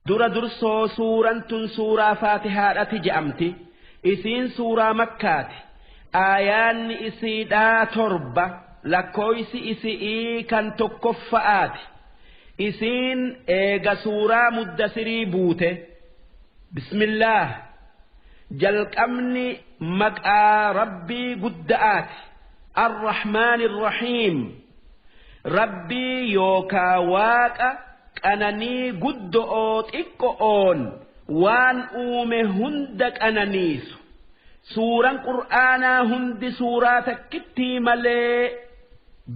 dura dursoo suuraan tun suuraa faatihaadhati je'amti isiin suuraa makkaati aayaanni isiidhaa 7 lakkooysi isi'ii kan tokkoffa'aati isiin eega suuraa muddasirii buute bismillaah jalqabni maqaa rabbii gudda'aati arrahmaan irrahiim rabbii yookaa waaqa qananii guddo'oo xiqqo'oon waan uume hunda qananiisu suuraan qur'aanaa hundi suuraa takkittii malee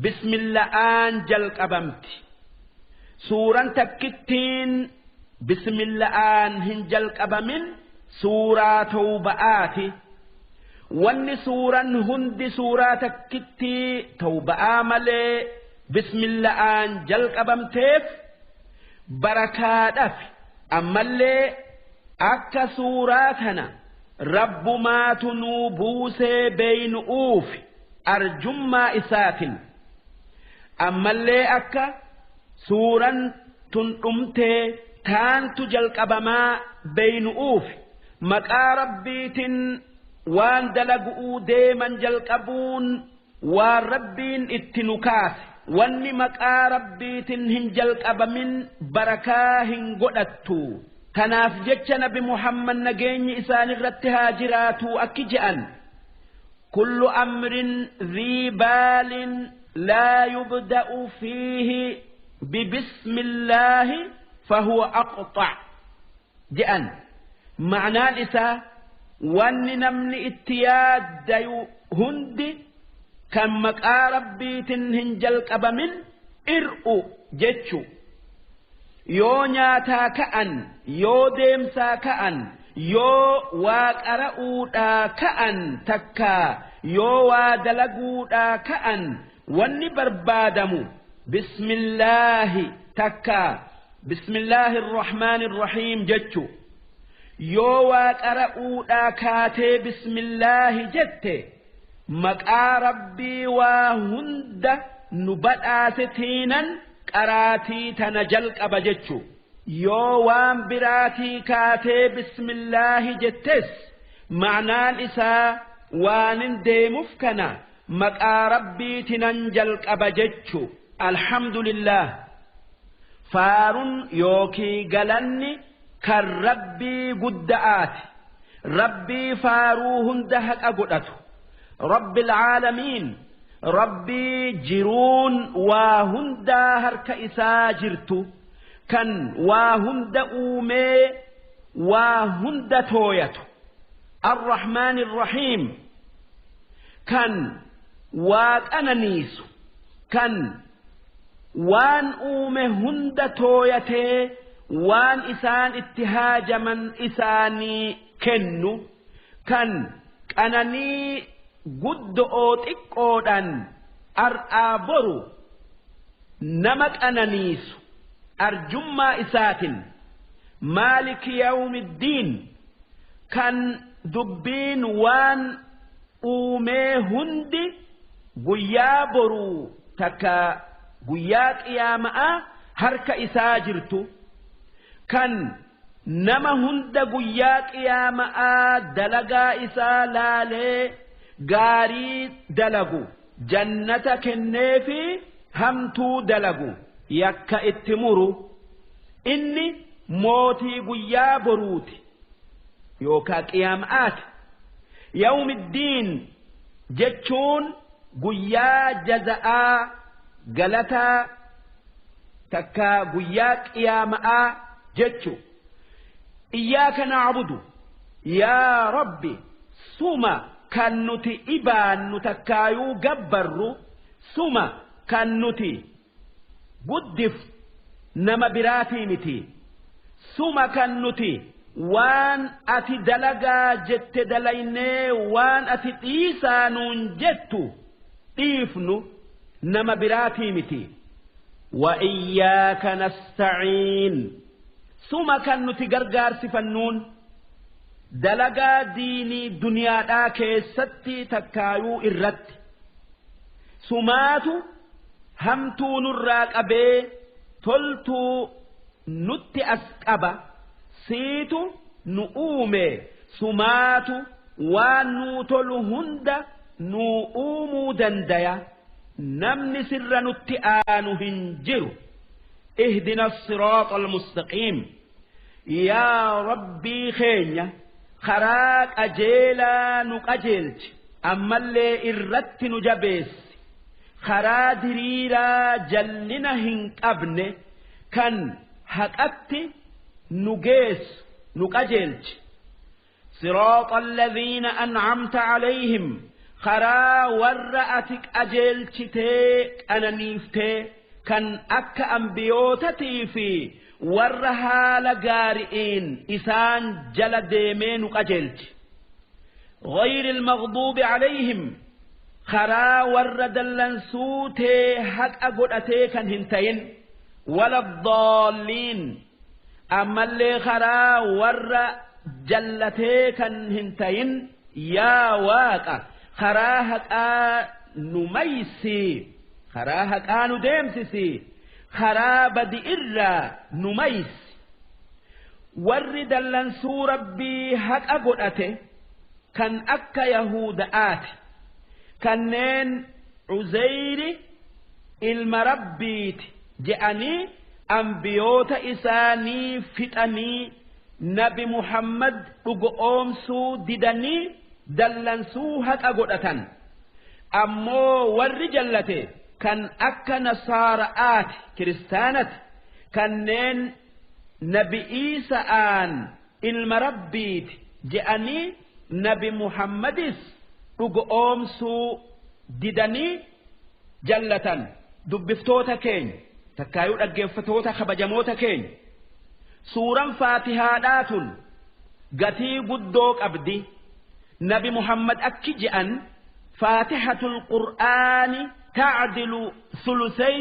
bismilla'aan jalqabamti suuraan takkittiin bismilla'aan hin jalqabamin suuraa tawba'aati wanni suuraan hundi suuraa takkittii tawba'aa malee bismilla'aan jalqabamteef barakaadhaaf ammallee akka suuraa tana rabbumaatu nuu buusee beeynu'uuf arjummaa isaatin ammallee akka suuraan tun dhumtee taantu jalqabamaa beeynu'uuf maqaa rabbiitin waan dalagu'uu deeman jalqabuun waan rabbiin itti nu kaase wanni maqaa rabbiitin hin jalqabamin barakaa hin godhattu tanaaf jecha nabi muhammad nageenyi isaan irratti haa jiraatu akki je'an kullu amrin dhii baalin laa yubda'u fiihi bibismillaahi fahuwa aqxa' je'an ma'naan isaa wanni namni itti yaaddayu hundi kan maqaa rabbiitin hin jalqabamin ir'u jechu yoo nyaataa ka'an yoo deemsaa ka'an yoo waa qara'uudhaa ka'an takkaa yoo waa dalaguudhaa ka'an wanni barbaadamu bismillaahi takkaa bismillaahi irrahmaani irrahiim jechu yoo waa qara'uudhaa kaatee bismillaahi jette maqaa rabbii waa hunda nu badhaasetiinan qaraatii tana jalqaba jechu yoo waan biraatii kaatee bismillaahi jettes ma'naan isaa waanin deemuuf kana maqaa rabbiitinan jalqaba jechu alhamdulillah faarun yookii galanni kan rabbii gudda'aati rabbii faaruu hunda haqa godhatu رب العالمين ربي جرون وهندا هرك إساجرتو كان وهندا أومي وهندا تويتو الرحمن الرحيم كان وأنانيس كان وان أومي هندا تويته وان إسان اتهاج من إساني كنو كان أناني guddo'oo xiqqoodhaan ar'aa boru nama qananiisu arjummaa isaatin maaliki yawmiddiin kan dubbiin waan uumee hundi guyyaa boruu takka guyyaa qiyaama'aa harka isaa jirtu kan nama hunda guyyaa qiyaama'aa dalagaa isaa laalee gaarii dalagu jannata kenneefi hamtuu dalagu yakka itti muru inni mootii guyyaa boruuti yookaa qiyaama'aati yawmiddiin jechuun guyyaa jaza'aa galataa takka guyyaa qiyaama'aa jechu iyyaaka na'budu yaa rabbi suma kan nuti ibaannu takkaayuu gabbarru suma kan nuti guddif nama biraatii miti suma kan nuti waan ati dalagaa jette dalaynee waan ati dhiisaa nuun jettu dhiifnu nama biraatii miti wa iyyaaka nasta'iin suma kan nuti gargaarsifannuun dalagaa diinii duniyaadhaa keessatti takkaayuu irratti sumaatu hamtuu nurraa qabee toltuu nutti as qaba siitu nu uume sumaatu waan nuu tolu hunda nuu uumuu dandaya namni sirra nutti aanu hin jiru ihdina as-siraata al-mustaqiim yaa rabbii keenya karaa qajeelaa nu qajeelchi ammallee irratti nu jabeessi karaa diriiraa jallina hin qabne kan haqatti nu geessu nu qajeelchi صراط الذين أنعمت عليهم خرا ورأتك أجلتك أنا نيفتي كان أك أنبيوتتي في ورها لقارئين إسان جل ديمين أجلت غير المغضوب عليهم خرا ورد اللنسوتي حق أقول أتيكا هنتين ولا الضالين أما اللي خرا ورد jallatee kan hin tayin yaa waaqa karaa haqaa nu maysi karaa haqaa nu deemsisi karaa badi irraa nu maysi warri dallansuu rabbii haqa godhate kan akka yahuda'aati kanneen Uzayri ilma rabbiiti je'anii ambiyoota isaanii fixanii nabi Muhammad dhugoomsuu didanii dallansuu haqa godhatan ammoo warri jallate kan akka nasaara'aati kiristaanati kanneen nabi Iisa'aan ilma rabbiiti je'anii nabi Muhammadis dhugoomsuu didanii jallatan dubbiftoota keenya takkaayuu dhaggeeffatoota kabajamoota keenya suuraan faatihaadhaatun gatii guddoo qabdi nabi Muhammad akki je'an faatihatul qur'aani ta'dilu sulusay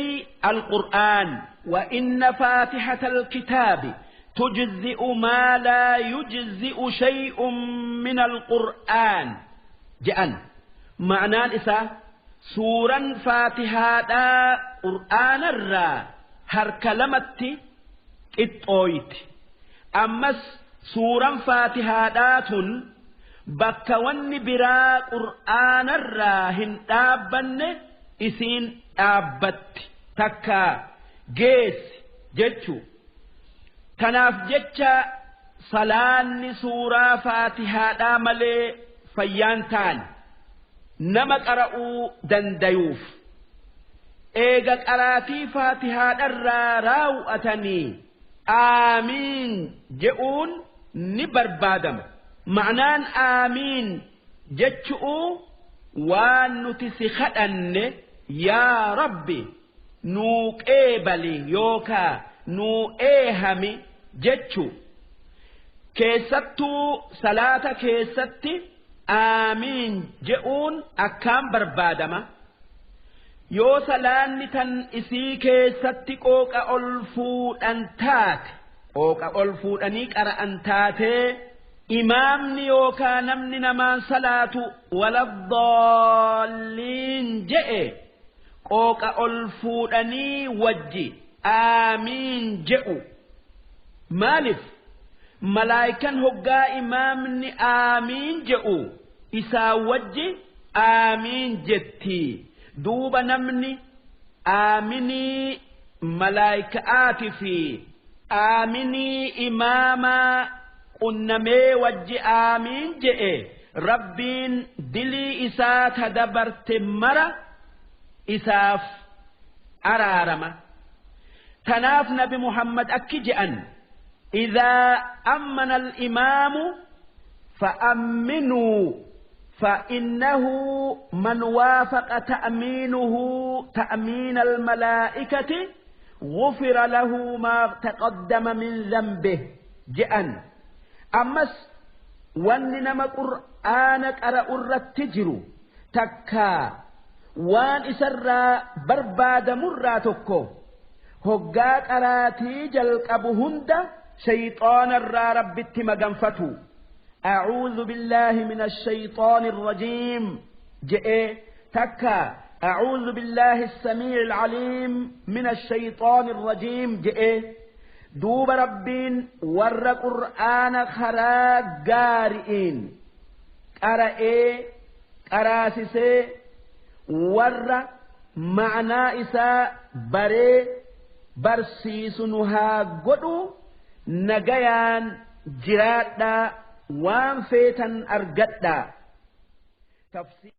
al-qur'aan wa inna faatihatal kitaabi tujzi'u maa laa yujzi'u shay'un min al-qur'aan je'an ma'naan isaa suuraan faatihaadhaa qur'aanarraa harka lamatti qixxooyti ammas suuraan faatihaadhaatun bakka wanni biraa qur'aanarraa hin dhaabbanne isiin dhaabbatti takka geessi jechuu kanaaf jecha salaanni suuraa faatihaadhaa malee fayyaan taane nama qara'uu dandayuuf eega qaraatii faatihaadharraa raawwatanii آمين جئون نبربادم معنان آمين جتشؤو ونتسخدن يا ربي نوك إيبالي يوكا نو إيهمي جتشو كيستو صلاة كيستي آمين جئون أكام بربادما yoo salaanni tan isii keessatti qooqa ol fuudhan taate qooqa ol fuudhanii qara'an taatee imaamni yookaan namni namaan salaatu waladdaalliin je'e qooqa ol fuudhanii wajji aamiin je'u maaliif malaayikan hoggaa imaamni aamiin je'u isaa wajji aamiin jettii duuba namni aaminii malaayika'aati fi aaminii imaamaa qunnamee wajji aamiin je'e rabbiin dilii isaa tadabarte mara isaaf araarama tanaaf nabi Muhammad akki je'an idhaa ammana al-imaamu fa'amminuu فإنه من وافق تأمينه تأمين الملائكة غفر له ما تقدم من ذنبه جأن أمس واننما قرآنك أرى الرتجر تكا وان إسر برباد مراتكو هقاك أراتي جلق أبهند شيطان الرا رب التمغنفتو أعوذ بالله من الشيطان الرجيم جئ تكا أعوذ بالله السميع العليم من الشيطان الرجيم جئ دوب ربين ور قرآن خرا قارئين قرأي قراسسي ور معنى إساء بري برسيسنها قدو نجيان جرادا وان فيتا أرقدا تفسير